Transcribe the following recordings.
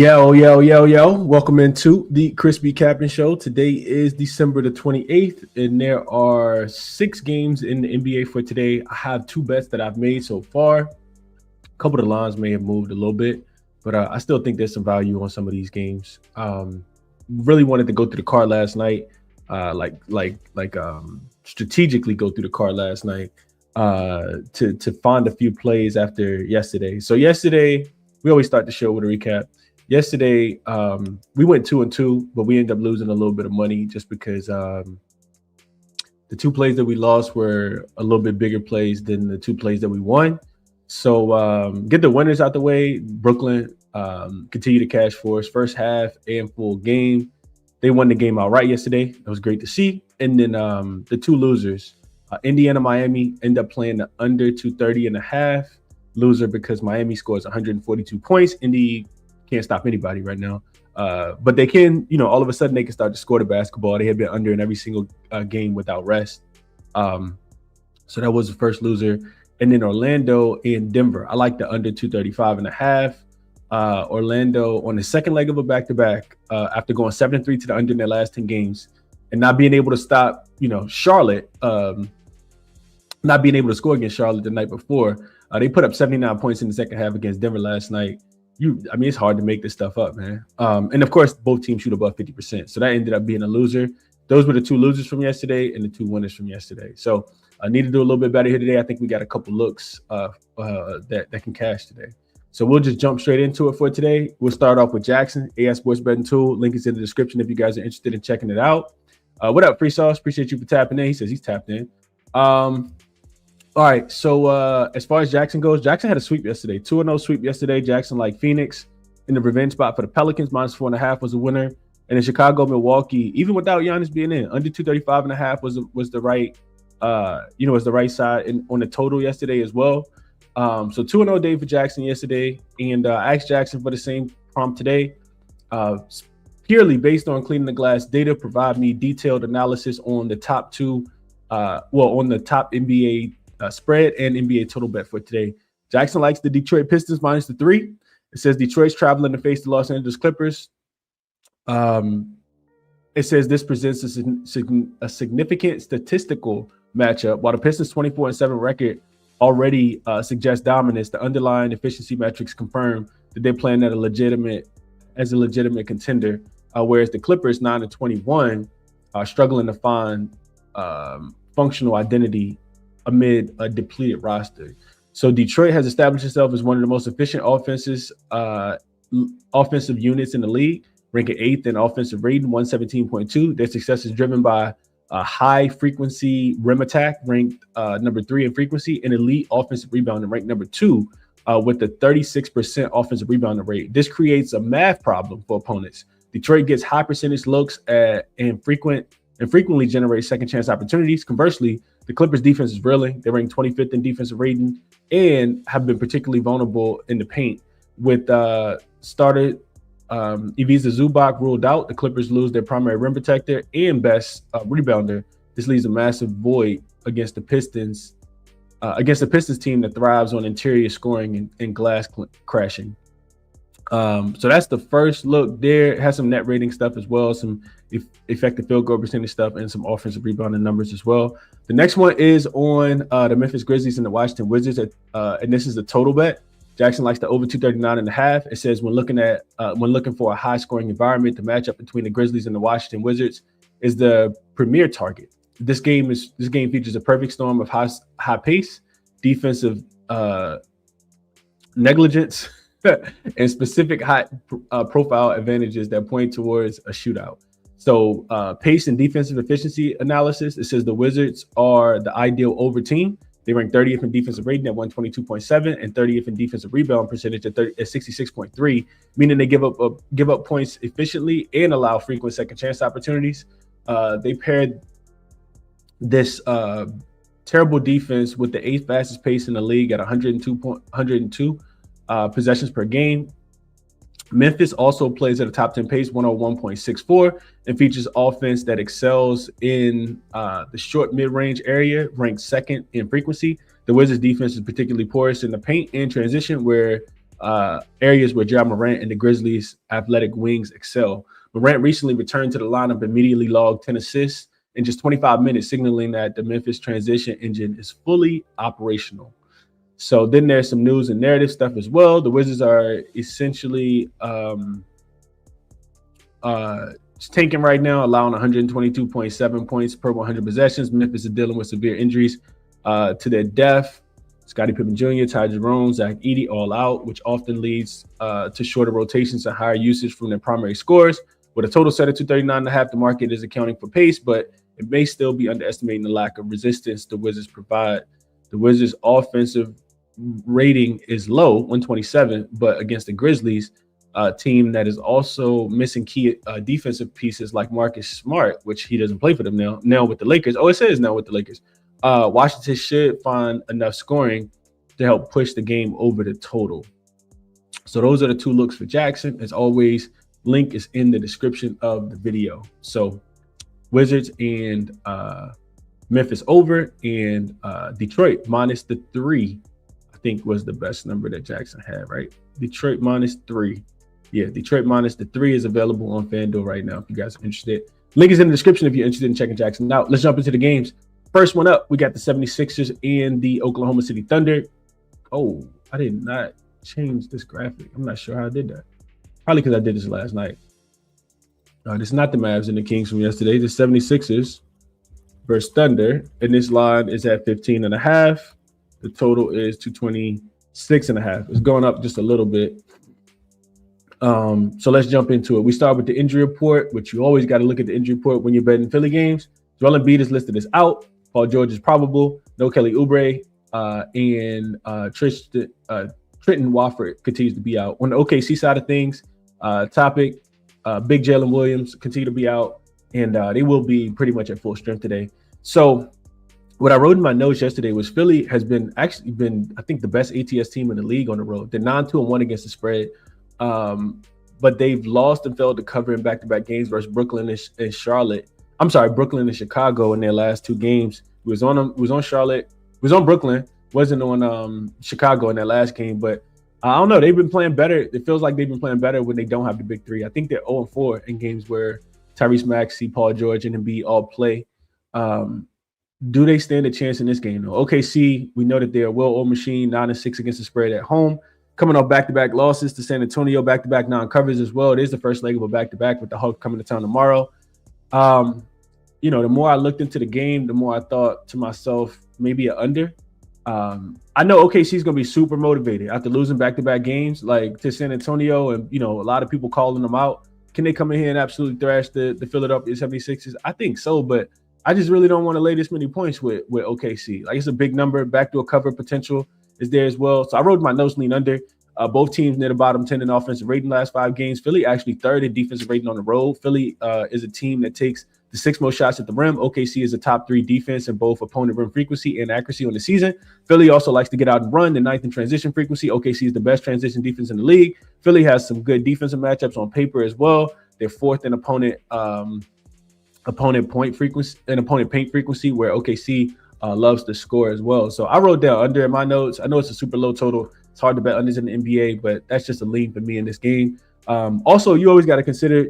Yo. Welcome into the ChrisBeCappinn show. Today is December the 28th, and there are 6 games in the NBA for today. I have 2 bets that I've made so far. A couple of the lines may have moved a little bit, but I still think there's some value on some of these games. Really wanted to go through the card last night, strategically go through the card last night to find a few plays after yesterday. So yesterday, we always start the show with a recap. Yesterday, we went 2-2, but we ended up losing a little bit of money just because the 2 plays that we lost were a little bit bigger plays than the 2 plays that we won. So get the winners out the way. Brooklyn continue to cash for us first half and full game. They won the game outright yesterday. That was great to see. And then the 2 losers, Indiana, Miami, end up playing the under 230.5. Loser because Miami scores 142 points. Indy can't stop anybody right now. But they can, all of a sudden they can start to score the basketball. They have been under in every single game without rest. So that was the first loser. And then Orlando and Denver. I like the under 235.5. Orlando on the second leg of a back-to-back after going 7-3 to the under in their last 10 games and not being able to stop, Charlotte, not being able to score against Charlotte the night before. They put up 79 points in the second half against Denver last night. It's hard to make this stuff up, man. And of course, both teams shoot above 50%. So that ended up being a loser. Those were the 2 losers from yesterday and the 2 winners from yesterday. So I need to do a little bit better here today. I think we got a couple looks that can cash today. So we'll just jump straight into it for today. We'll start off with JaXon, AI Sports Betting Tool. Link is in the description if you guys are interested in checking it out. What up, Free Sauce? Appreciate you for tapping in. He says he's tapped in. All right, so as far as JaXon goes, JaXon had a sweep yesterday. 2-0 sweep yesterday. JaXon like Phoenix in the revenge spot for the Pelicans. -4.5 was a winner. And in Chicago, Milwaukee, even without Giannis being in, under 235.5 was the right, was the right side on the total yesterday as well. So 2-0 day for JaXon yesterday. And I asked JaXon for the same prompt today. Purely based on cleaning the glass data, provide me detailed analysis on the top 2, on the top NBA spread and NBA total bet for today. JaXon likes the Detroit Pistons -3. It says Detroit's traveling to face the Los Angeles Clippers. It says this presents a significant statistical matchup. While the Pistons' 24-7 record already suggests dominance, the underlying efficiency metrics confirm that they're playing as a legitimate contender, whereas the Clippers 9-21 are struggling to find functional identity amid a depleted roster. So Detroit has established itself as one of the most efficient offensive units in the league, ranking 8th in offensive rating, 117.2. Their success is driven by a high frequency rim attack, ranked number 3 in frequency, and elite offensive rebounding, ranked number 2 with a 36% offensive rebounding rate. This creates a math problem for opponents. Detroit gets high percentage looks and frequently generates second chance opportunities. Conversely, the Clippers defense is reeling. They rank 25th in defensive rating and have been particularly vulnerable in the paint. With starter Ivica Zubac ruled out, the Clippers lose their primary rim protector and best rebounder. This leaves a massive void against the Pistons team that thrives on interior scoring and glass crashing. So that's the first look there. It has some net rating stuff as well, some effective field goal percentage stuff, and some offensive rebounding numbers as well. The next one is on the Memphis Grizzlies and the Washington Wizards, and this is the total bet. JaXon likes the over 239.5. It says when looking for a high scoring environment, the matchup between the Grizzlies and the Washington Wizards is the premier target. This game features a perfect storm of high pace, defensive negligence, and specific high profile advantages that point towards a shootout. So pace and defensive efficiency analysis, it says the Wizards are the ideal over team. They rank 30th in defensive rating at 122.7 and 30th in defensive rebound percentage at 66.3, meaning they give up points efficiently and allow frequent second chance opportunities. They paired this terrible defense with the 8th fastest pace in the league at 102 possessions per game. Memphis also plays at a top 10 pace, 101.64, and features offense that excels in the short mid-range area, ranked second in frequency. The Wizards defense is particularly porous in the paint and transition, where areas where Ja Morant and the Grizzlies' athletic wings excel. Morant recently returned to the lineup, immediately logged 10 assists in just 25 minutes, signaling that the Memphis transition engine is fully operational. So then there's some news and narrative stuff as well. The Wizards are essentially tanking right now, allowing 122.7 points per 100 possessions. Memphis is dealing with severe injuries to their depth. Scottie Pippen Jr., Ty Jerome, Zach Edey all out, which often leads to shorter rotations and higher usage from their primary scorers. With a total set of 239.5, the market is accounting for pace, but it may still be underestimating the lack of resistance the Wizards provide. The Wizards' offensive rating is low, 127, but against the Grizzlies, a team that is also missing key defensive pieces like Marcus Smart, which he doesn't play for them now. Now with the Lakers, it says now with the Lakers. Washington should find enough scoring to help push the game over the total. So those are the two looks for JaXon. As always, link is in the description of the video. So Wizards and Memphis over, and Detroit minus the 3, I think was the best number that JaXon had, right? Detroit minus 3. Yeah, Detroit minus the 3 is available on FanDuel right now if you guys are interested. Link is in the description if you're interested in checking JaXon out. Let's jump into the games. First one up, we got the 76ers and the Oklahoma City Thunder. Oh, I did not change this graphic. I'm not sure how I did that. Probably because I did this last night. This is not the Mavs and the Kings from yesterday. The 76ers versus Thunder. And this line is at 15.5. The total is 226.5. It's going up just a little bit. So let's jump into it. We start with the injury report, which you always got to look at the injury report when you're betting Philly games. Joel Embiid is listed as out. Paul George is probable. No Kelly Oubre. And Trenton Wofford continues to be out. On the OKC side of things, Big Jalen Williams continue to be out. And they will be pretty much at full strength today. So what I wrote in my notes yesterday was Philly has been, I think, the best ATS team in the league on the road. They're 9-2-1 against the spread. But they've lost and failed to cover in back-to-back games versus Brooklyn and Charlotte. I'm sorry, Brooklyn and Chicago in their last 2 games. It was on Charlotte. It was on Brooklyn. Wasn't on Chicago in that last game. But I don't know. They've been playing better. It feels like they've been playing better when they don't have the big 3. I think they're 0-4 in games where Tyrese Maxey, Paul George, and Embiid all play. Do they stand a chance in this game, though? OKC, we know that they're a well-oiled machine, 9-6 against the spread at home. Coming off back-to-back losses to San Antonio, back-to-back non-covers as well. It is the first leg of a back-to-back with the Hawks coming to town tomorrow. The more I looked into the game, the more I thought to myself, maybe an under. I know OKC is going to be super motivated after losing back-to-back games like to San Antonio and, a lot of people calling them out. Can they come in here and absolutely thrash the Philadelphia 76ers? I think so, but I just really don't want to lay this many points with OKC. Like, it's a big number. Backdoor cover potential is there as well. So I wrote my notes lean under. Both teams near the bottom 10 in offensive rating last 5 games. Philly actually 3rd in defensive rating on the road. Philly is a team that takes the 6th most shots at the rim. OKC is a top 3 defense in both opponent rim frequency and accuracy on the season. Philly also likes to get out and run, the 9th in transition frequency. OKC is the best transition defense in the league. Philly has some good defensive matchups on paper as well. They're 4th in opponent point frequency and opponent paint frequency, where OKC loves to score as well. So I wrote down under in my notes. I know it's a super low total. It's hard to bet unders in the NBA, but that's just a lean for me in this game. Also, you always got to consider,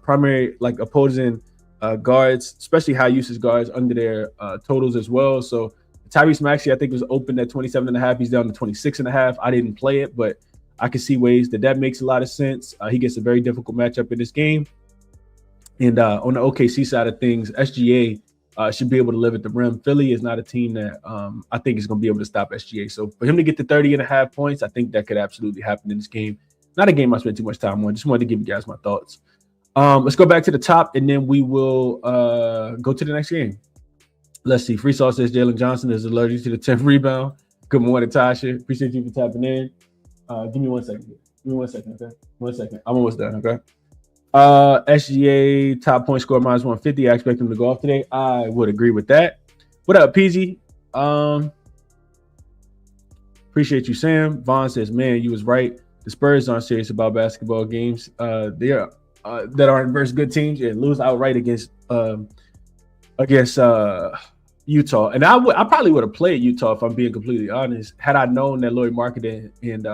primary, like opposing guards, especially high usage guards under their totals as well. So Tyrese Maxey, I think, was open at 27.5. He's down to 26.5. I didn't play it, but I can see ways that makes a lot of sense. He gets a very difficult matchup in this game. And on the OKC side of things, SGA should be able to live at the rim. Philly is not a team that I think is going to be able to stop SGA. So for him to get to 30.5 points, I think that could absolutely happen in this game. Not a game I spent too much time on. Just wanted to give you guys my thoughts. Let's go back to the top, and then we will go to the next game. Let's see. Free Sauce says Jalen Johnson is allergic to the 10th rebound. Good morning, Tasha. Appreciate you for tapping in. Give me 1 second. Give me 1 second, okay? 1 second. I'm almost done, okay? SGA top point score minus 150. I expect him to go off today. I would agree with that. What up, PZ? Appreciate you, Sam. Vaughn says, man, you was right. The Spurs aren't serious about basketball games. They are that aren't versus good teams and lose outright against Utah, and I probably would have played Utah if I'm being completely honest. Had I known that Lloyd Marketing and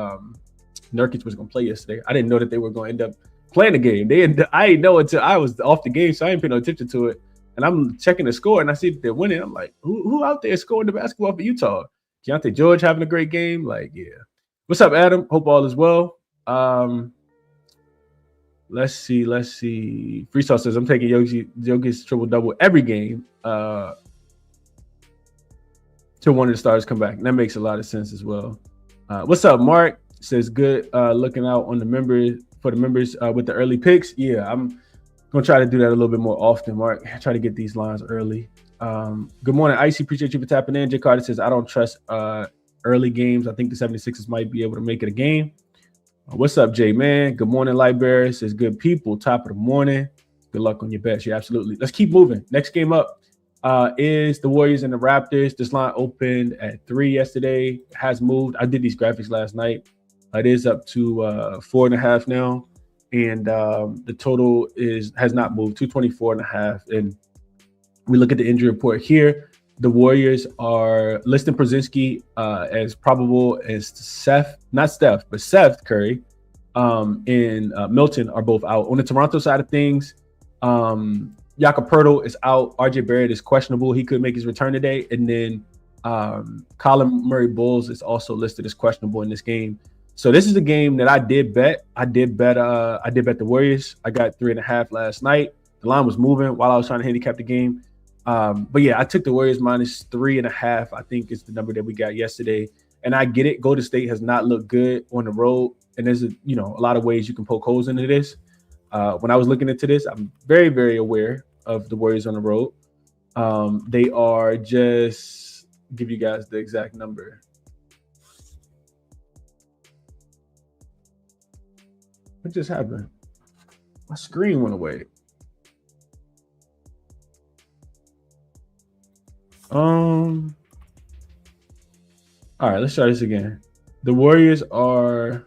Nurkic was going to play yesterday, I didn't know that they were going to end up playing the game. I didn't know until I was off the game, so I didn't pay no attention to it. And I'm checking the score, and I see that they're winning. I'm like, who out there scoring the basketball for Utah? Keontae George having a great game. Like, yeah. What's up, Adam? Hope all is well. Let's see. Freestyle says, I'm taking Jokic's triple-double every game till one of the stars come back. And that makes a lot of sense as well. What's up, Mark? Says, good looking out on the members with the early picks. Yeah, I'm going to try to do that a little bit more often, Mark. Try to get these lines early. Good morning, Icy. Appreciate you for tapping in. Jay Carter says, I don't trust early games. I think the 76ers might be able to make it a game. What's up, Jay, man? Good morning, Lightbearer. Says, good people. Top of the morning. Good luck on your bets. Yeah, absolutely. Let's keep moving. Next game up is the Warriors and the Raptors. This line opened at 3 yesterday. Has moved. I did these graphics last night. It is up to 4.5 now. And the total has not moved, 224.5. And we look at the injury report here. The Warriors are listing Brzezinski as probable as Seth Curry and Milton are both out. On the Toronto side of things, Jakob Poeltl is out. RJ Barrett is questionable. He could make his return today. And then Colin Murray-Bulls is also listed as questionable in this game. So this is a game that I did bet. I did bet the Warriors. I got 3.5 last night. The line was moving while I was trying to handicap the game. But yeah, I took the Warriors minus 3.5. I think is the number that we got yesterday. And I get it. Golden State has not looked good on the road. And there's a lot of ways you can poke holes into this. When I was looking into this, I'm very, very aware of the Warriors on the road. They are just give you guys the exact number. What just happened? My screen went away. All right, let's try this again. The Warriors are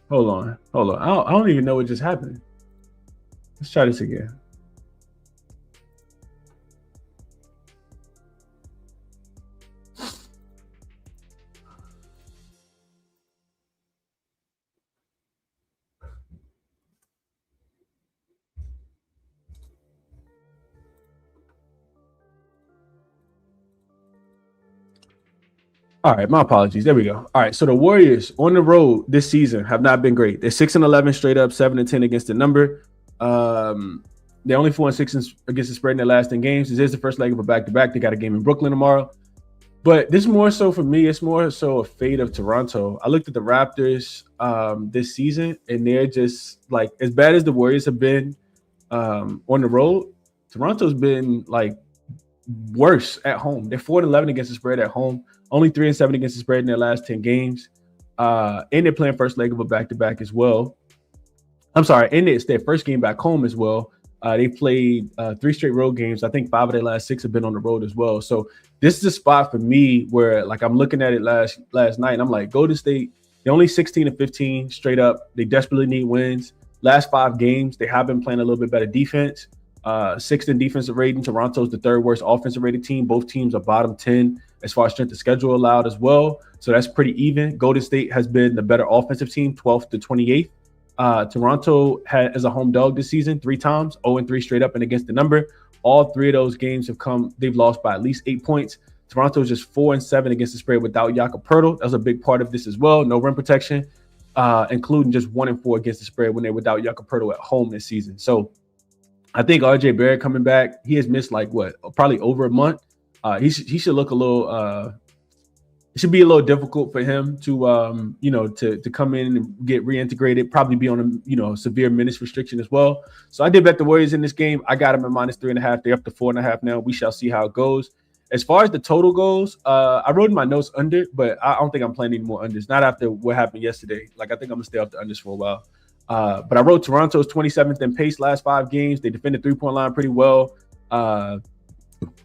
Hold on. I don't even know what just happened. Let's try this again. All right, my apologies. There we go. All right, so the Warriors on the road this season have not been great. They're 6-11 straight up, 7-10 against the number. They're only 4-6 against the spread in their last 10 games. This is the first leg of a back-to-back. They got a game in Brooklyn tomorrow. But this more so for me, it's more so a fate of Toronto. I looked at the Raptors this season, and they're just like as bad as the Warriors have been on the road. Toronto's been like worse at home. They're 4-11 against the spread at home. Only 3-7 against the spread in their last 10 games. And they're playing first leg of a back-to-back as well. I'm sorry, and it's their first game back home as well. They played 3 straight road games. I think 5 of their last 6 have been on the road as well. So this is a spot for me where, like, I'm looking at it last night, and I'm like, Golden State, they're only 16-15 straight up. They desperately need wins. Last 5 games, they have been playing a little bit better defense. 6th in defensive rating. Toronto's the 3rd worst offensive rated team. Both teams are bottom 10 as far as strength of schedule allowed as well. So that's pretty even. Golden State has been the better offensive team, 12th to 28th. Toronto as a home dog this season 3 times, 0-3 straight up and against the number. All 3 of those games they've lost by at least 8 points. Toronto's just 4-7 against the spread without Jakob Poeltl. That was a big part of this as well. No rim protection, including just 1-4 against the spread when they're without Jakob Poeltl at home this season. So I think RJ Barrett coming back, he has missed probably over a month. He should look a little. It should be a little difficult for him to to come in and get reintegrated. Probably be on a severe minutes restriction as well. So I did bet the Warriors in this game. I got them at minus 3.5. They're up to 4.5 now. We shall see how it goes. As far as the total goes, I wrote in my notes under, but I don't think I'm playing any more unders. Not after what happened yesterday. Like I think I'm gonna stay off the unders for a while. But I wrote Toronto's 27th in pace last 5 games. They defended 3-point line pretty well.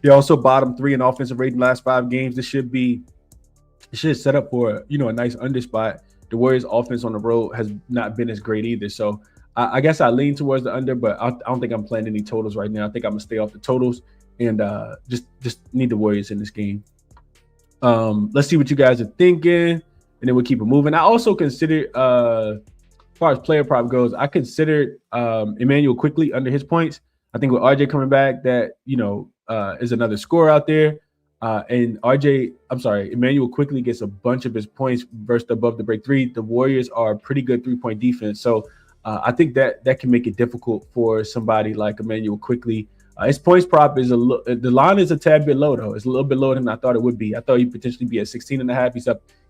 He also bottom 3 in offensive rating last 5 games. It should set up for a nice under spot. The Warriors' offense on the road has not been as great either. So I guess I lean towards the under, but I don't think I'm playing any totals right now. I think I'm gonna stay off the totals and just need the Warriors in this game. Let's see what you guys are thinking, and then we'll keep it moving. I also considered, as far as player prop goes, I considered Emmanuel Quickly under his points. I think with RJ coming back, that is another score out there. And Emmanuel Quickly gets a bunch of his points versed above the break 3. The Warriors are a pretty good 3-point defense, so I think that can make it difficult for somebody like Emmanuel Quickly. His points prop is the line is a tad bit low though. It's a little bit lower than I thought it would be. I thought he'd potentially be at 16.5. He's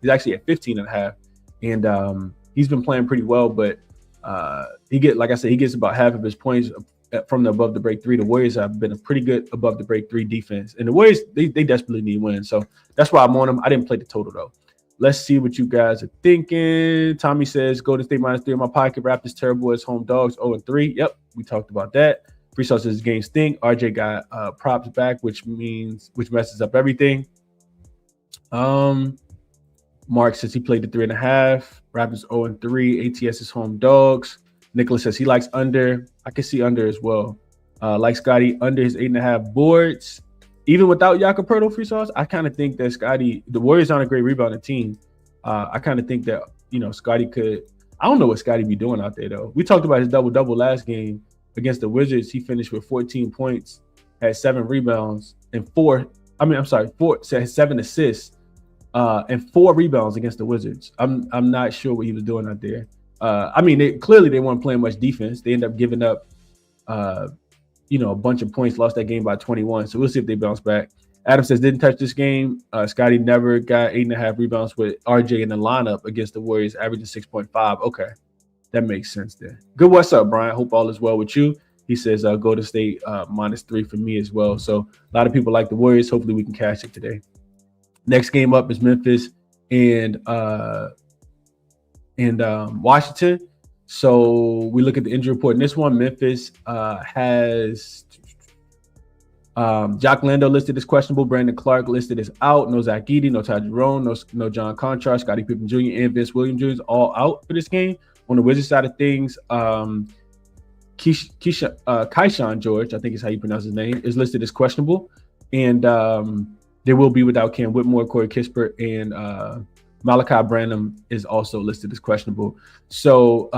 actually at 15.5, and he's been playing pretty well. But he gets about half of his points from the above the break 3. The Warriors have been a pretty good above the break 3 defense, and the Warriors they desperately need wins. So that's why I'm on them. I didn't play the total though. Let's see what you guys are thinking. Tommy says Golden State -3 in my pocket. Raptors terrible as home dogs 0-3. Yep, we talked about that. Free Sauce says game stink. RJ got props back, which messes up everything. Mark says he played the 3.5. Raptors 0-3. ATS is home dogs. Nicholas says he likes under. I can see under as well. Like Scotty, under his 8.5 boards. Even without Jakob Free Sauce, I kind of think that Scotty, the Warriors aren't a great rebounding team. I kind of think that, Scotty could. I don't know what Scotty be doing out there, though. We talked about his double-double last game against the Wizards. He finished with 14 points, had 7 rebounds, and 7 assists, and 4 rebounds against the Wizards. I'm not sure what he was doing out there. They weren't playing much defense. They ended up giving up, a bunch of points, lost that game by 21. So we'll see if they bounce back. Adam says didn't touch this game. Scotty never got 8.5 rebounds with RJ in the lineup against the Warriors, averaging 6.5. Okay, that makes sense there. Good. What's up, Brian? Hope all is well with you. He says go to state -3 for me as well. So a lot of people like the Warriors. Hopefully we can cash it today. Next game up is Memphis and Washington. So we look at the injury report in this one. Memphis has Jock Lando listed as questionable. Brandon Clark listed as out. No Zach Edey, no Ty Jerome, no John Conchar, Scottie Pippen Jr., and Vince Williams Jr. all out for this game. On the Wizards side of things, Keyshawn George, I think is how you pronounce his name, is listed as questionable. And they will be without Cam Whitmore, Corey Kispert, and Malachi Branham is also listed as questionable. So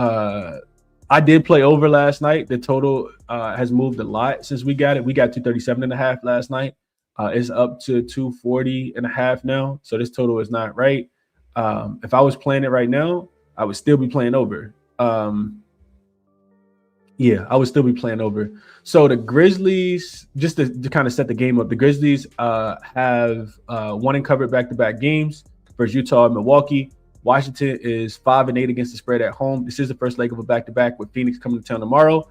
I did play over last night. The total has moved a lot since we got it. We got 237.5 last night. It's up to 240.5 now. So this total is not right. If I was playing it right now, I would still be playing over. I would still be playing over. So the Grizzlies, just to kind of set the game up, the Grizzlies have won and covered back-to-back games versus Utah and Milwaukee. Washington is 5-8 against the spread at home. This is the first leg of a back-to-back with Phoenix coming to town tomorrow.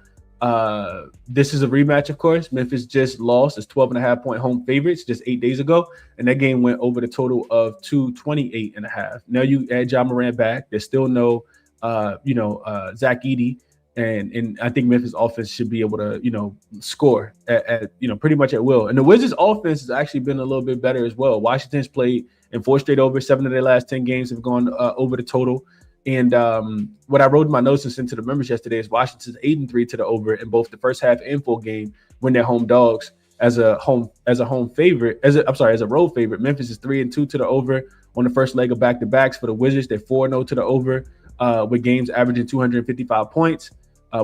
This is a rematch, of course. Memphis just lost as 12.5-point home favorites just 8 days ago, and that game went over the total of 228.5. Now you add Ja Morant back. There's still no, Zach Edey, and I think Memphis offense should be able to, score at pretty much at will. And the Wizards offense has actually been a little bit better as well. Washington's played in 4 straight over. 7 of their last 10 games have gone over the total. And what I wrote in my notes and sent to the members yesterday is Washington's 8-3 to the over in both the first half and full game when they're home dogs as a road favorite. Memphis is 3-2 to the over on the first leg of back-to-backs. For the Wizards, they're 4-0 to the over with games averaging 255 points.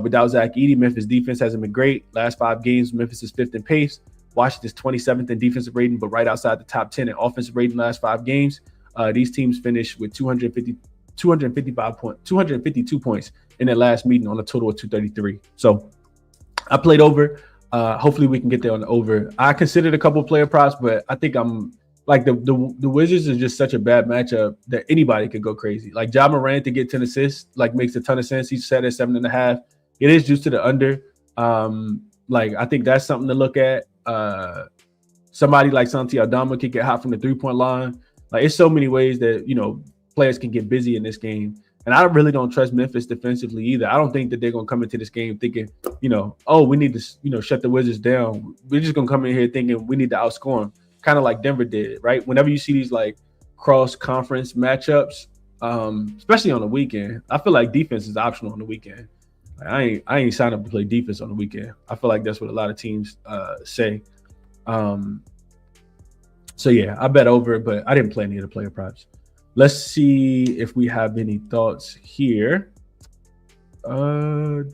Without Zach Edey, Memphis defense hasn't been great. Last 5 games, Memphis is 5th in pace. Washington's 27th in defensive rating, but right outside the top 10 in offensive rating last 5 games. These teams finished with 252 points in their last meeting on a total of 233. So I played over. Hopefully we can get there on the over. I considered a couple of player props, but I think I'm like the Wizards is just such a bad matchup that anybody could go crazy. Like Ja Morant to get 10 assists, makes a ton of sense. He's set at 7.5. It is juiced to the under. I think that's something to look at. Somebody like Santi Aldama could get hot from the 3-point line. It's so many ways that, players can get busy in this game. And I really don't trust Memphis defensively either. I don't think that they're going to come into this game thinking, oh, we need to, shut the Wizards down. We're just going to come in here thinking we need to outscore them, kind of like Denver did, right? Whenever you see these like cross-conference matchups, especially on the weekend, I feel like defense is optional on the weekend. I ain't signed up to play defense on the weekend. I feel like that's what a lot of teams say. So yeah, I bet over, but I didn't play any of the player props. Let's see if we have any thoughts here. Tommy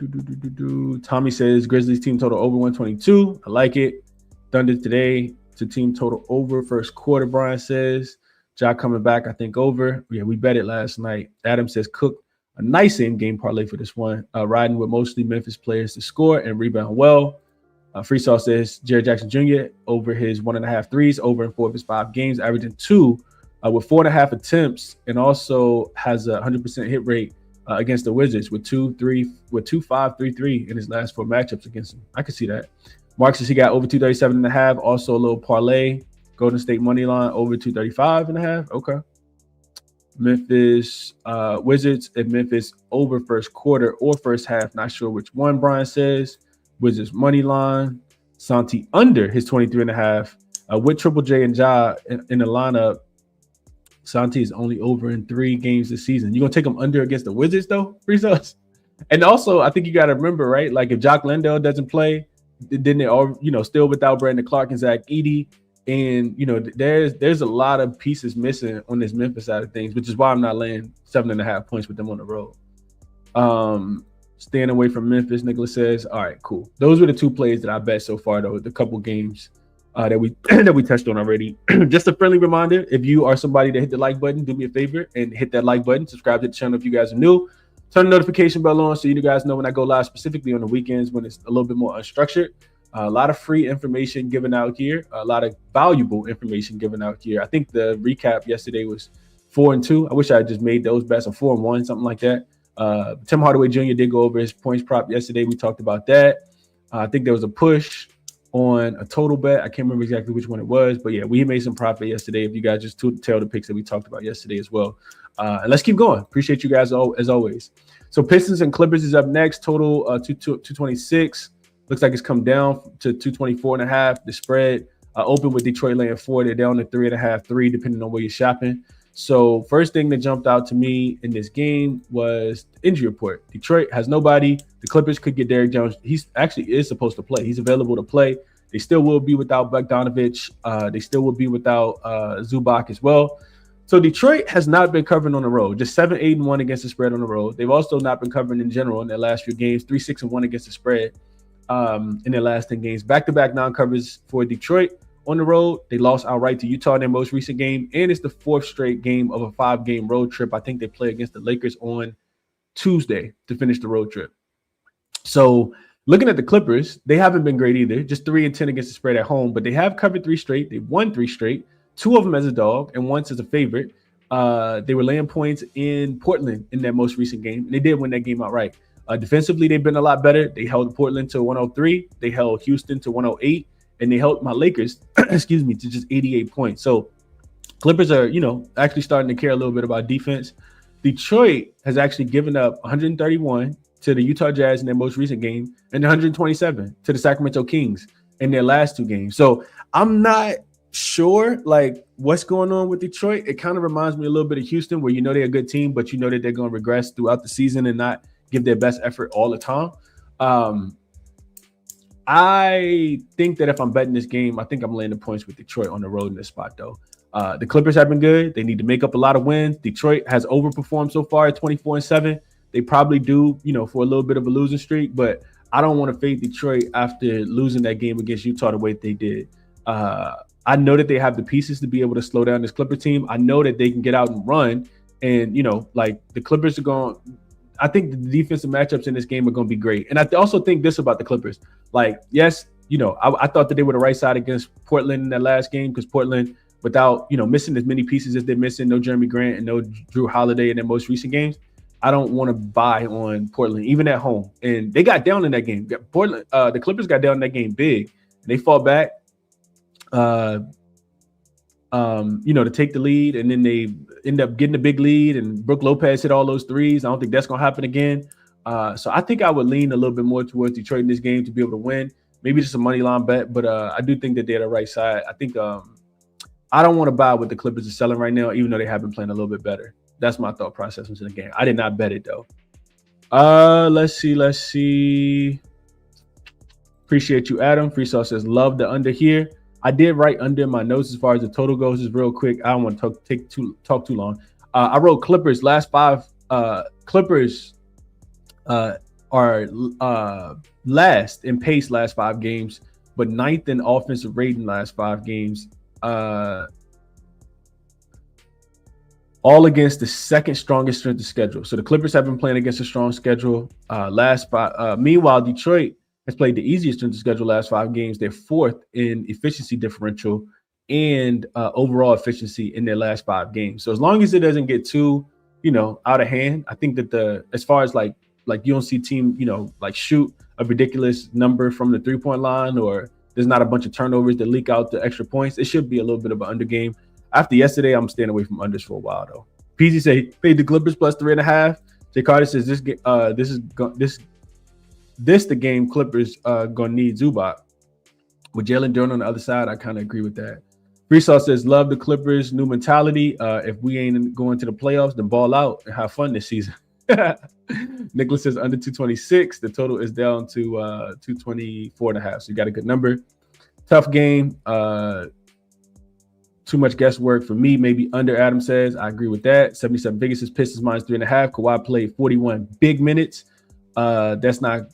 says Grizzlies team total over 122. I like it. Thunder today to team total over first quarter. Brian says Ja coming back. I think over. Yeah, we bet it last night. Adam says Cook a nice in-game parlay for this one. Riding with mostly Memphis players to score and rebound well. Freesaw says Jared Jackson Jr. over his 1.5 threes over in 4 of his 5 games, averaging 2. With 4.5 attempts, and also has a 100% hit rate against the Wizards with 2-5, 3-3 in his last 4 matchups against them. I can see that. Mark says he got over 237.5. Also a little parlay. Golden State money line over 235.5. Okay. Memphis Wizards and Memphis over first quarter or first half. Not sure which one. Brian says Wizards money line. Santi under his 23.5 with Triple J and Ja in the lineup. Santi is only over in 3 games this season. You gonna take him under against the Wizards though, results? And also, I think you got to remember, right? Like if Jock Landale doesn't play, then they all, still without Brandon Clark and Zach Edey, and there's a lot of pieces missing on this Memphis side of things, which is why I'm not laying 7.5 points with them on the road. Staying away from Memphis, Nicholas says. All right, cool. Those were the 2 plays that I bet so far, though. The couple games that we touched on already. Just a friendly reminder, if you are somebody that hit the like button, do me a favor and hit that like button. Subscribe to the channel if you guys are new. Turn the notification bell on so you guys know when I go live, specifically on the weekends when it's a little bit more unstructured. A lot of free information given out here, a lot of valuable information given out here. I think the recap yesterday was 4-2. I wish I had just made those bets, or 4-1, something like that. Tim Hardaway Jr. did go over his points prop yesterday. We talked about that. I think there was a push on a total bet. I can't remember exactly which one it was, but yeah, we made some profit yesterday. If you guys just tell the picks that we talked about yesterday as well. And let's keep going. Appreciate you guys as always. So Pistons and Clippers is up next. Total 226. Looks like it's come down to 224.5. The spread open with Detroit laying 4. They're down to 3.5, 3, depending on where you're shopping. So first thing that jumped out to me in this game was the injury report. Detroit has nobody. The Clippers could get Derrick Jones. He's actually is supposed to play. He's available to play. They still will be without Bogdanovich. They still will be without Zubac as well. So Detroit has not been covering on the road. Just 7-8-1 against the spread on the road. They've also not been covering in general in their last few games. 3-6-1 against the spread in their last 10 games. Back-to-back non-covers for Detroit. On the road, they lost outright to Utah in their most recent game, and it's the 4th straight game of a 5-game road trip. I think they play against the Lakers on Tuesday to finish the road trip. So looking at the Clippers, they haven't been great either. Just 3-10 against the spread at home, but they have covered 3 straight. They've won 3 straight, 2 of them as a dog and once as a favorite. They were laying points in Portland in their most recent game, and they did win that game outright. Defensively, they've been a lot better. They held Portland to 103. They held Houston to 108. And they held my Lakers, to just 88 points. So Clippers are, actually starting to care a little bit about defense. Detroit has actually given up 131 to the Utah Jazz in their most recent game and 127 to the Sacramento Kings in their last 2 games. So I'm not sure, what's going on with Detroit. It kind of reminds me a little bit of Houston, where they're a good team, but that they're going to regress throughout the season and not give their best effort all the time. I think that if I'm betting this game, I think I'm laying the points with Detroit on the road in this spot, though. The Clippers have been good. They need to make up a lot of wins. Detroit has overperformed so far at 24-7. They probably do, for a little bit of a losing streak, but I don't want to fade Detroit after losing that game against Utah the way that they did. I know that they have the pieces to be able to slow down this Clipper team. I know that they can get out and run, and, the Clippers are going – I think the defensive matchups in this game are going to be great. And I also think this about the Clippers. Yes, I thought that they were the right side against Portland in that last game, because Portland, without, missing as many pieces as they're missing, no Jeremy Grant and no Drew Holiday in their most recent games, I don't want to buy on Portland, even at home. And they got down in that game. The Clippers got down in that game big. And they fought back. to take the lead, and then they end up getting a big lead, and Brook Lopez hit all those threes. I don't think that's going to happen again. So I think I would lean a little bit more towards Detroit in this game to be able to win. Maybe just a money line bet, but I do think that they're the right side. I think I don't want to buy what the Clippers are selling right now, even though they have been playing a little bit better. That's my thought process into the game. I did not bet it though. Let's see. Appreciate you, Adam. Freestyle says love the under here. I did write under my notes as far as the total goes. Just real quick. I don't want to talk too long. I wrote Clippers last five. Clippers are last in pace last 5 games, but 9th in offensive rating last 5 games. All against the second strongest strength of schedule. So the Clippers have been playing against a strong schedule last 5. Meanwhile, Detroit has played the easiest strength of schedule last 5 games. They're 4th in efficiency differential and overall efficiency in their last 5 games. So as long as it doesn't get too, out of hand, I think that as far as like you don't see team, like shoot a ridiculous number from the 3-point line, or there's not a bunch of turnovers that leak out the extra points. It should be a little bit of an under game. After yesterday, I'm staying away from unders for a while though. PZ say paid the Clippers plus 3.5. Jay Carter says this the game Clippers gonna need Zubac. With Jalen Duren on the other side, I kind of agree with that. Freestyle says love the Clippers new mentality. If we ain't going to the playoffs, then ball out and have fun this season. Nicholas says under 226. The total is down to 224.5. So you got a good number. Tough game. Too much guesswork for me. Maybe under, Adam says. I agree with that. 77 Vegas is Pistons minus 3.5. Kawhi played 41 big minutes. That's not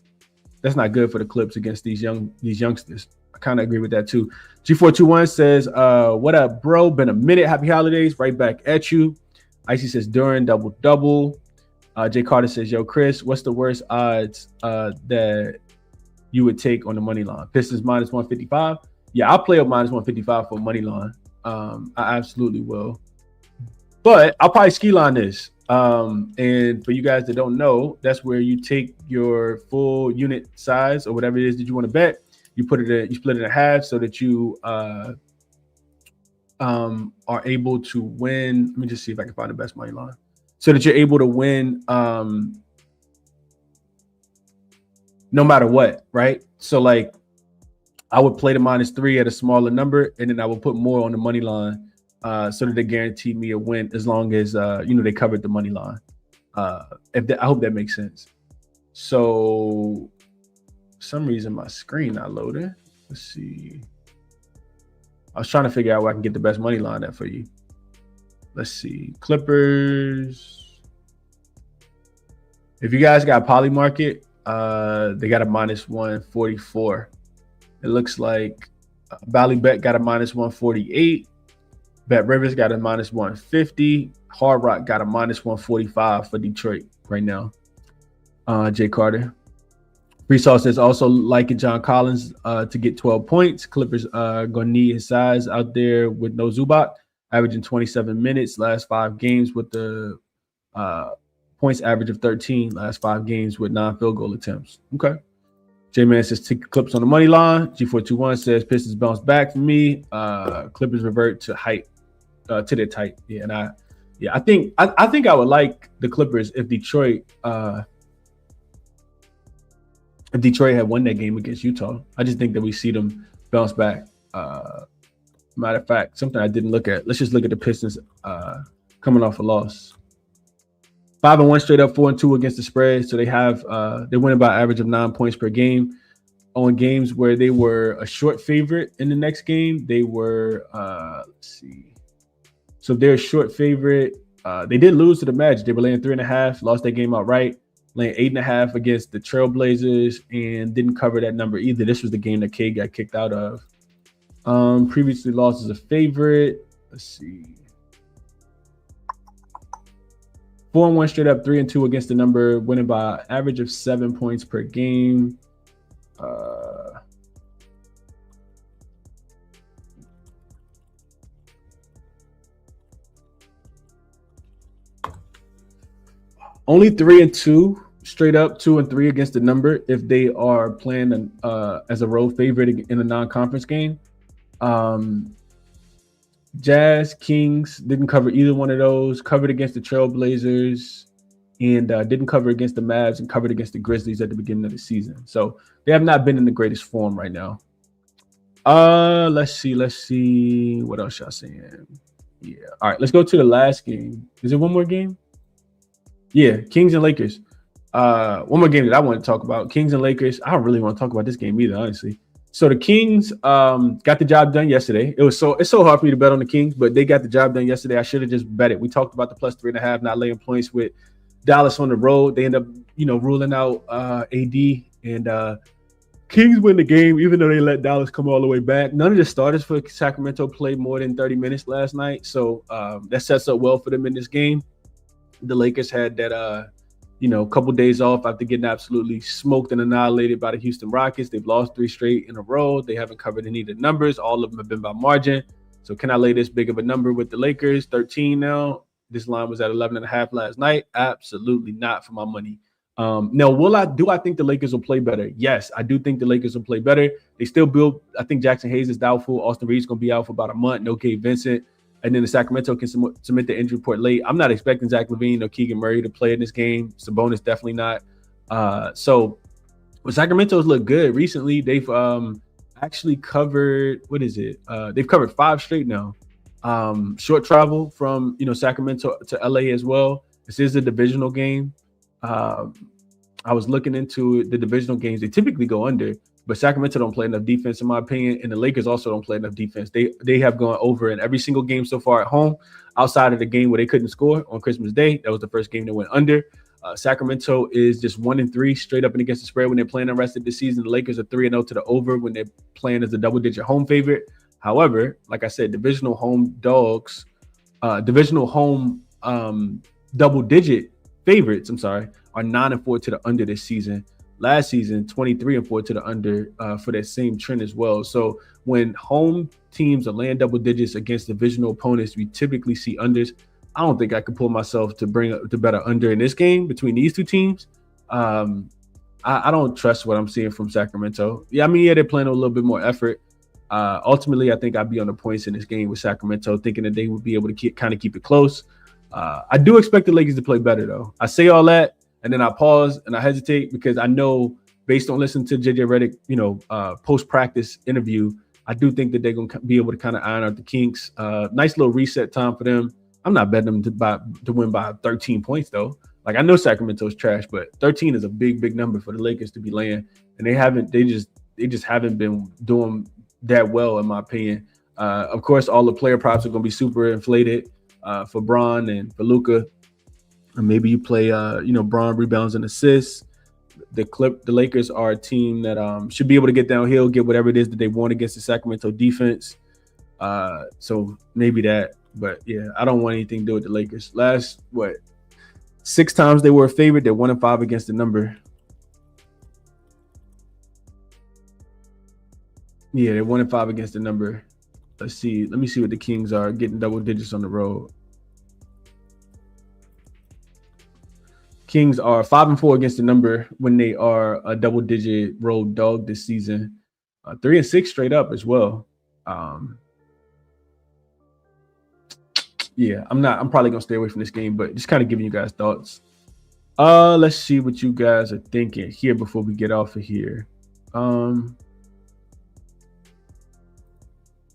good for the Clips against these youngsters. I kind of agree with that too. G421 says, what up, bro? Been a minute. Happy holidays. Right back at you. Icy says Duren double. Jay Carter says, yo, Chris, what's the worst odds that you would take on the money line? Pistons minus 155. Yeah, I'll play up minus 155 for money line. I absolutely will. But I'll probably ski line this. And for you guys that don't know, that's where you take your full unit size or whatever it is that you want to bet. You split it in half so that you are able to win. Let me just see if I can find the best money line. So that you're able to win no matter what, right? So like I would play the -3 at a smaller number, and then I would put more on the money line so that they guarantee me a win as long as they covered the money line. I hope that makes sense. So for some reason my screen not loading. Let's see. I was trying to figure out where I can get the best money line at for you. Let's see. Clippers. If you guys got Poly Market, they got a -144. It looks like Bally Bet got a -148. Bet Rivers got a -150. Hard Rock got a -145 for Detroit right now. Jay Carter. Freestyle says also liking John Collins to get 12 points. Clippers gonna need his size out there with no Zubac. Averaging 27 minutes last 5 games with the points average of 13 last 5 games with 9 field goal attempts. Okay. J-Man says take Clips on the money line. G421 says Pistons bounce back for me. Clippers revert to height, to their tight. Yeah, and I think I would like the Clippers if Detroit had won that game against Utah. I just think that we see them bounce back. Matter of fact, something I didn't look at. Let's just look at the Pistons coming off a loss. 5-1 straight up, 4-2 against the spread. So they're winning by an average of 9 points per game. On games where they were a short favorite in the next game, they were let's see. So they're a short favorite. They did lose to the Magic. They were laying 3.5, lost that game outright, laying 8.5 against the Trailblazers, and didn't cover that number either. This was the game that K got kicked out of. Previously lost as a favorite. Let's see. 4-1 straight up, 3-2 against the number, winning by an average of 7 points per game. Only 3-2 straight up, 2-3 against the number if they are playing as a road favorite in a non-conference game. Jazz, Kings didn't cover either one of those. Covered against the Trailblazers and didn't cover against the Mavs and covered against the Grizzlies at the beginning of the season. So they have not been in the greatest form right now. Let's see. What else y'all saying? Yeah. All right, let's go to the last game. Is there one more game? Yeah, Kings and Lakers. One more game that I want to talk about. Kings and Lakers. I don't really want to talk about this game either, honestly. So the Kings got the job done yesterday. It's so hard for me to bet on the Kings, but they got the job done yesterday. I should have just bet it. We talked about the plus 3.5, not laying points with Dallas on the road. They end up, ruling out AD, and Kings win the game, even though they let Dallas come all the way back. None of the starters for Sacramento played more than 30 minutes last night, so that sets up well for them in this game. The Lakers had that couple days off after getting absolutely smoked and annihilated by the Houston Rockets. They've lost 3 straight in a row. They haven't covered any of the numbers. All of them have been by margin. So can I lay this big of a number with the Lakers? 13 now. This line was at 11.5 last night. Absolutely not for my money. Now, do I think the Lakers will play better? Yes, I do think the Lakers will play better. They still build. I think Jackson Hayes is doubtful. Austin Reeves going to be out for about a month. No Gabe Vincent. And then the Sacramento can submit the injury report late. I'm not expecting Zach LaVine or Keegan Murray to play in this game. Sabonis definitely not. So Sacramento's look good recently. They've actually covered, they've covered 5 straight now. Short travel from Sacramento to LA as well. This is a divisional game. I was looking into the divisional games. They typically go under. But Sacramento don't play enough defense, in my opinion, and the Lakers also don't play enough defense. They have gone over in every single game so far at home, outside of the game where they couldn't score on Christmas Day. That was the first game they went under. Sacramento is just 1-3 straight up and against the spread when they're playing the rest of the season. The Lakers are 3-0 to the over when they're playing as a double-digit home favorite. However, like I said, divisional home double-digit favorites, are 9-4 to the under this season. Last season, 23-4 to the under for that same trend as well. So when home teams are laying double digits against divisional opponents, we typically see unders. I don't think I could pull myself to bet an under in this game between these two teams. I don't trust what I'm seeing from Sacramento. Yeah, they're playing a little bit more effort. Ultimately, I think I'd be on the points in this game with Sacramento, thinking that they would be able to keep it close. I do expect the Lakers to play better, though. I say all that, and then I pause and I hesitate because I know, based on listening to JJ Redick, post-practice interview, I do think that they're going to be able to kind of iron out the kinks. Nice little reset time for them. I'm not betting them to win by 13 points, though. Like, I know Sacramento's trash, but 13 is a big number for the Lakers to be laying, and they just haven't been doing that well, in my opinion. Of course, all the player props are going to be super inflated for Bron and for Luka. And maybe you play, Bron rebounds and assists. The Lakers are a team that should be able to get downhill, get whatever it is that they want against the Sacramento defense. So maybe that. But yeah, I don't want anything to do with the Lakers. Last 6 times they were a favorite. They're 1-5 against the number. Yeah, they're 1-5 against the number. Let's see. Let me see what the Kings are getting double digits on the road. Kings are 5-4 against the number when they are a double-digit road dog this season. 3-6 straight up as well. Yeah, I'm probably gonna stay away from this game, but just kind of giving you guys thoughts. Let's see what you guys are thinking here before we get off of here. Oh,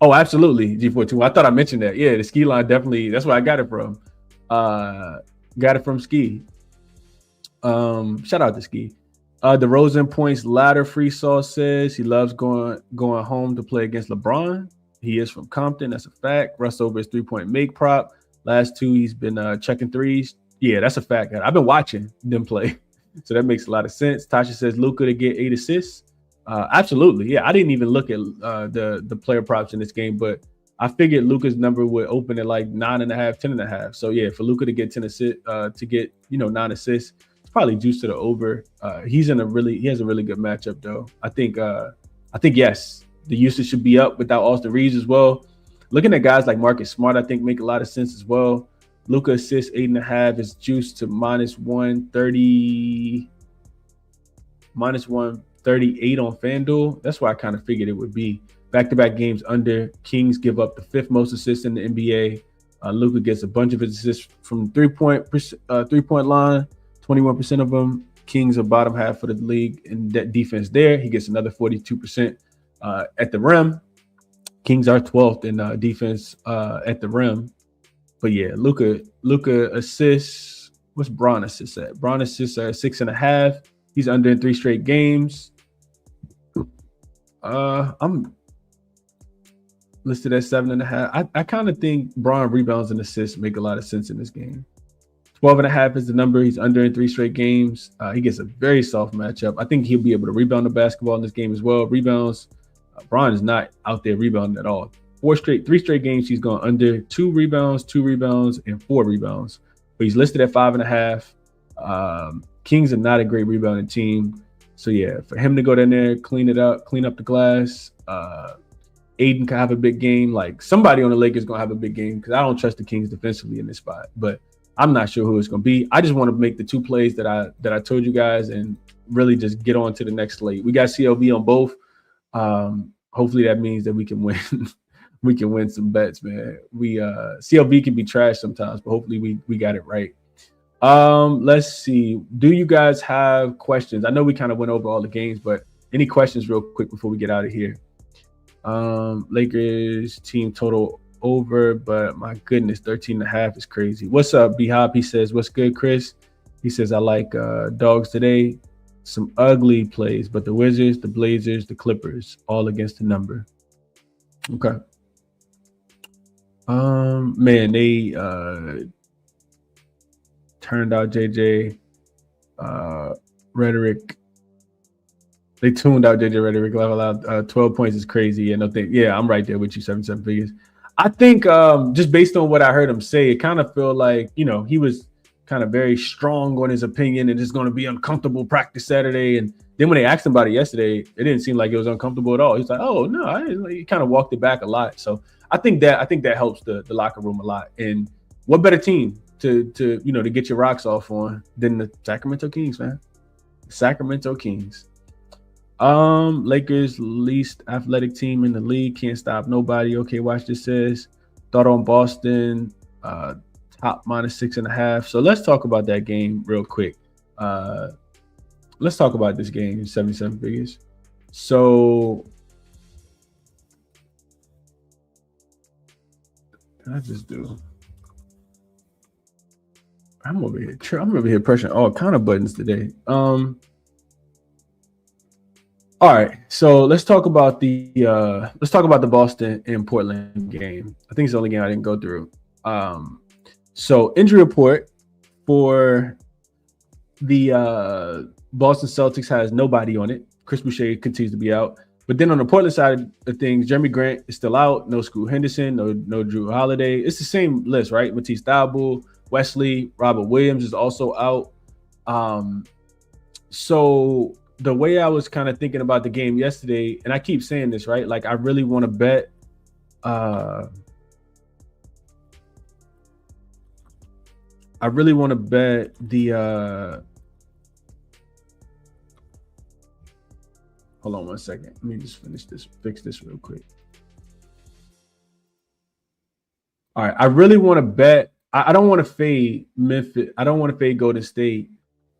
absolutely, G42. I thought I mentioned that. Yeah, the ski line definitely. That's where I got it from. Got it from Ski. Shout out to Ski. The Rosen points ladder free sauce says he loves going home to play against LeBron. He is from Compton. That's a fact. Russ over his 3-point make prop. Last 2, he's been checking threes. Yeah, that's a fact. I've been watching them play, so that makes a lot of sense. Tasha says Luka to get 8 assists. Absolutely. Yeah, I didn't even look at the player props in this game, but I figured Luka's number would open at like 9.5, 10.5. So yeah, for Luka to get 10 assists, to get 9 assists, it's probably juice to the over. He has a really good matchup though. I think yes, the usage should be up without Austin Reeves as well. Looking at guys like Marcus Smart, I think make a lot of sense as well. Luka assists 8.5 is juiced to -130, -138 on FanDuel. That's why I kind of figured it would be. Back-to-back games under. Kings give up the 5th most assists in the NBA. Luka gets a bunch of his assists from three-point line, 21% of them. Kings are bottom half of the league in that defense there. He gets another 42% at the rim. Kings are 12th in defense at the rim. But yeah, Luka assists. What's Bron assists at? Bron assists are 6.5. He's under in 3 straight games. I'm listed at 7.5. I kind of think Bron rebounds and assists make a lot of sense in this game. 12.5 is the number. He's under in 3 straight games. He gets a very soft matchup. I think he'll be able to rebound the basketball in this game as well. Rebounds. Bron is not out there rebounding at all. 3 straight games, he's gone under 2 rebounds, and 4 rebounds. But he's listed at 5.5. Kings are not a great rebounding team. So yeah, for him to go down there, clean up the glass. Aiden can have a big game. Like somebody on the Lakers gonna have a big game because I don't trust the Kings defensively in this spot. But I'm not sure who it's gonna be. I just want to make the 2 plays that I told you guys and really just get on to the next slate. We got CLV on both. Hopefully that means that we can win. We can win some bets, man. CLV can be trash sometimes, but hopefully we got it right. Let's see. Do you guys have questions? I know we kind of went over all the games, but any questions real quick before we get out of here? Lakers team total over, but my goodness, 13.5 is crazy. What's up, B-Hop? He says, what's good, Chris? He says, I like dogs today. Some ugly plays, but the Wizards, the Blazers, the Clippers, all against the number. Okay. Man, they turned out JJ Rhetoric. They tuned out JJ Rhetoric. Level out 12 points is crazy. And I think, yeah, I'm right there with you, 7 figures. I think just based on what I heard him say, it kind of felt like, he was kind of very strong on his opinion and it's going to be uncomfortable practice Saturday. And then when they asked him about it yesterday, it didn't seem like it was uncomfortable at all. He's like, oh no, he kind of walked it back a lot. So I think that helps the locker room a lot. And what better team to get your rocks off on than the Sacramento Kings, man? Sacramento Kings. Lakers least athletic team in the league, can't stop nobody. Okay, watch this. Says thought on Boston, top -6.5. So let's talk about that game real quick. Let's talk about this game, 77 figures. So I just do. I'm over here pressing all kind of buttons today. All right, so let's talk about the Boston and Portland game. I think it's the only game I didn't go through. So injury report for the Boston Celtics has nobody on it. Chris Boucher continues to be out. But then on the Portland side of things, Jeremy Grant is still out. No Scoot Henderson, no Drew Holiday. It's the same list, right? Matisse Thybulle, Wesley, Robert Williams is also out. So the way I was kind of thinking about the game yesterday, and I keep saying this, right? Like I really want to bet. I really want to bet the. Hold on one second. Let me just fix this real quick. All right. I really want to bet. I don't want to fade Memphis. I don't want to fade Golden State.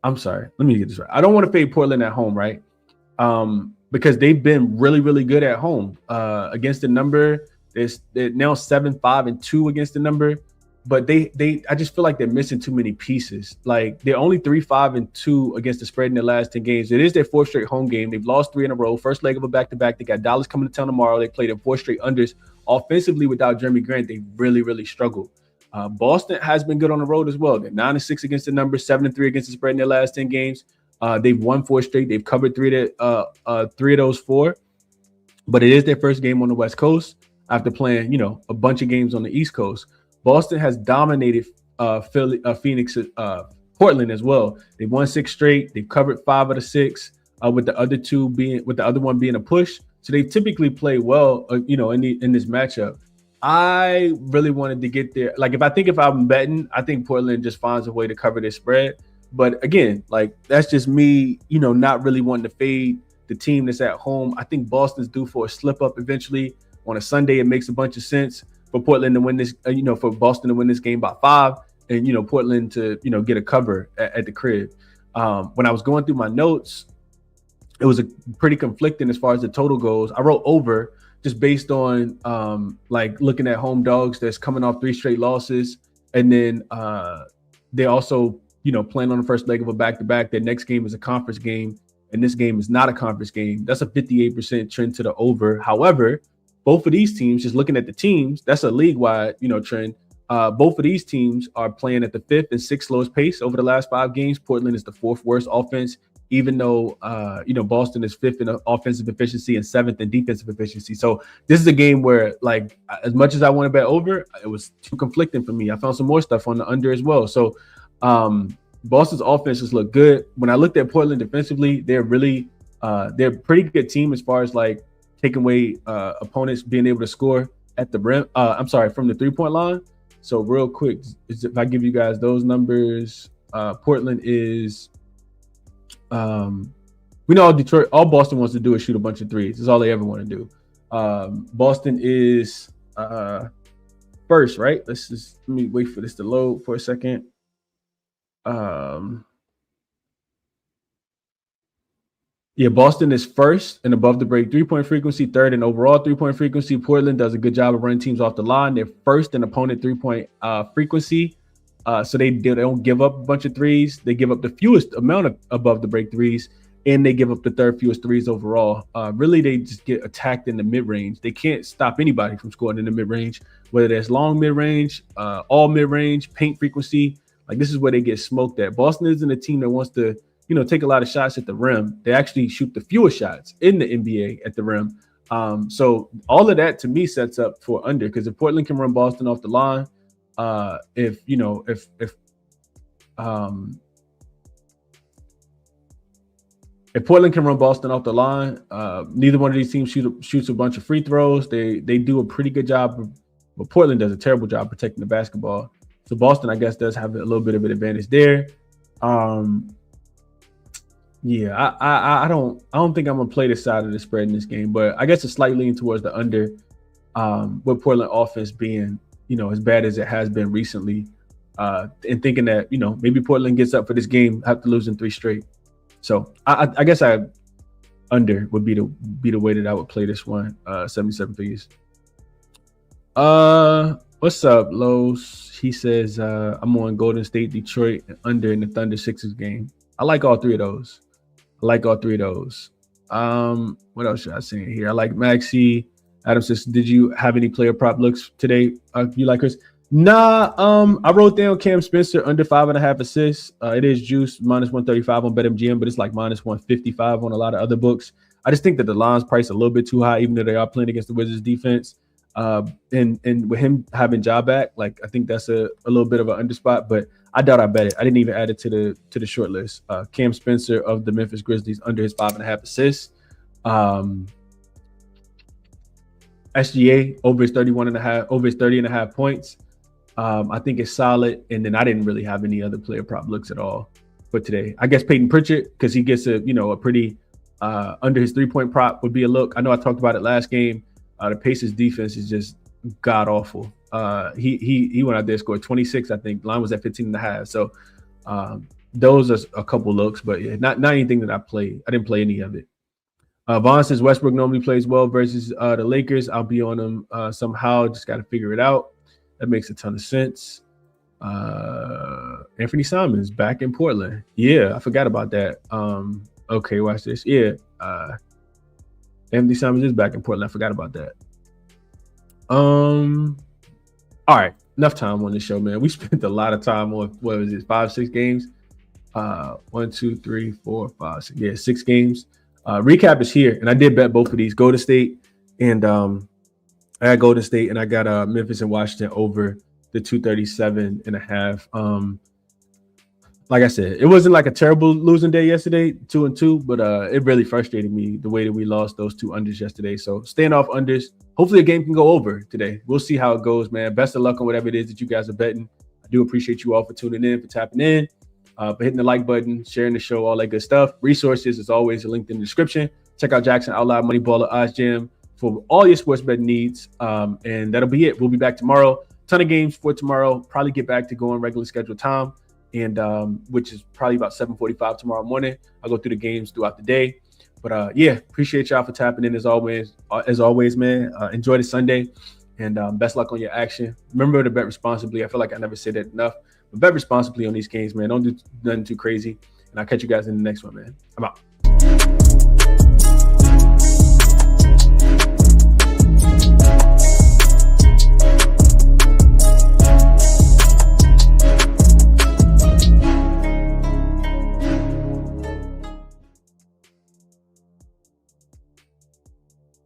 I'm sorry. Let me get this right. I don't want to fade Portland at home, right? Because they've been really, really good at home against the number. They're now 7-5-2 against the number. But I just feel like they're missing too many pieces. Like they're only 3-5-2 against the spread in their last 10 games. It is their 4th straight home game. They've lost 3 in a row. First leg of a back-to-back. They got Dallas coming to town tomorrow. They played in 4 straight unders. Offensively, without Jeremy Grant, they really, really struggled. Boston has been good on the road as well. They're 9-6 against the number, 7-3 against the spread in their last 10 games. They've won 4 straight. They've covered 3 of those 4. But it is their first game on the West Coast after playing, a bunch of games on the East Coast. Boston has dominated Phoenix, Portland as well. They've won 6 straight. They've covered 5 of the 6, with the other one being a push. So they typically play well, in this matchup. I really wanted to get there. Like if I'm betting, I think Portland just finds a way to cover their spread. But again, like that's just me, not really wanting to fade the team that's at home. I think Boston's due for a slip up eventually on a Sunday. It makes a bunch of sense for Portland to win this, for Boston to win this game by 5, and Portland to get a cover at the crib. When I was going through my notes, it was a pretty conflicting as far as the total goes. I wrote over just based on like looking at home dogs that's coming off 3 straight losses, and then they also playing on the first leg of a back-to-back. Their next game is a conference game, and this game is not a conference game. That's a 58% trend to the over. However, both of these teams, just looking at the teams, that's a league-wide trend. Both of these teams are playing at the 5th and 6th lowest pace over the last 5 games. Portland is the 4th worst offense, even though Boston is 5th in offensive efficiency and 7th in defensive efficiency. So this is a game where, like, as much as I want to bet over, it was too conflicting for me. I found some more stuff on the under as well. So Boston's offenses look good. When I looked at Portland defensively, they're a pretty good team as far as like taking away opponents being able to score at the rim. From the 3-point line. So real quick, if I give you guys those numbers, Portland is, we know all Boston wants to do is shoot a bunch of threes. That's all they ever want to do. Boston is first, right? Let me wait for this to load for a second. Boston is first and above the break 3-point frequency, 3rd in overall 3-point frequency. Portland does a good job of running teams off the line. They're first in opponent 3-point frequency. So they don't give up a bunch of threes. They give up the fewest amount of above the break threes, and they give up the 3rd fewest threes overall. Really, they just get attacked in the mid-range. They can't stop anybody from scoring in the mid-range, whether that's long mid-range, all mid-range, paint frequency. Like, this is where they get smoked at. Boston isn't a team that wants to, take a lot of shots at the rim. They actually shoot the fewest shots in the NBA at the rim. So all of that to me sets up for under, because if Portland can run Boston off the line, if Portland can run Boston off the line, neither one of these teams shoots a bunch of free throws. They do a pretty good job, but Portland does a terrible job protecting the basketball. So Boston, I guess, does have a little bit of an advantage there. I don't think I'm gonna play this side of the spread in this game, but I guess it's slightly leaning towards the under, with Portland offense being, as bad as it has been recently, and thinking that, maybe Portland gets up for this game after losing 3 straight. So I guess under would be the way that I would play this one. 77 figures. What's up, Los? He says I'm on Golden State, Detroit, and under in the Thunder Sixers game. I like all 3 of those. What else should I say here? I like Maxi. Adam says, did you have any player prop looks today? You like Chris? Nah. I wrote down Cam Spencer under 5.5 assists. It is juice -135 on BetMGM, but it's like -155 on a lot of other books. I just think that the line's priced a little bit too high, even though they are playing against the Wizards defense. And with him having Ja back, like, I think that's a little bit of an underspot, but I doubt I bet it. I didn't even add it to the short list. Cam Spencer of the Memphis Grizzlies under his 5.5 assists. SGA over his 30.5 points. I think it's solid. And then I didn't really have any other player prop looks at all for today. I guess Peyton Pritchard, because he gets a pretty under his 3-point prop would be a look. I know I talked about it last game. The Pacers defense is just god awful. He went out there, scored 26. I think line was at 15.5. So those are a couple looks, but yeah, not anything that I played. I didn't play any of it. Vaughn says Westbrook normally plays well versus the Lakers. I'll be on them somehow. Just got to figure it out. That makes a ton of sense. Anthony Simons back in Portland. Yeah, I forgot about that. Okay, watch this. Yeah, Anthony Simons is back in Portland. I forgot about that. All right, enough time on this show, man. We spent a lot of time on 5-6 games. 1, 2, 3, 4, 5, 6. Yeah, 6 games. Recap is here, and I did bet both of these. Golden State and I got Golden State, and I got Memphis and Washington over the 237.5. Like I said, it wasn't like a terrible losing day yesterday, 2-2, but it really frustrated me the way that we lost those 2 unders yesterday. So staying off unders. Hopefully the game can go over today. We'll see how it goes, man. Best of luck on whatever it is that you guys are betting. I do appreciate you all for tuning in, for tapping in, for hitting the like button, sharing the show, all that good stuff. Resources, as always, are linked in the description. Check out JaXon, Outlier, Moneyballer, Odds Jam for all your sports betting needs. And that'll be it. We'll be back tomorrow. Ton of games for tomorrow. Probably get back to going regular scheduled time, and which is probably about 7:45 tomorrow morning. I'll go through the games throughout the day. But yeah, appreciate y'all for tapping in as always. Man, enjoy the Sunday, and best luck on your action. Remember to bet responsibly. I feel like I never say that enough, but bet responsibly on these games, man. Don't do nothing too crazy. And I'll catch you guys in the next one, man. I'm out.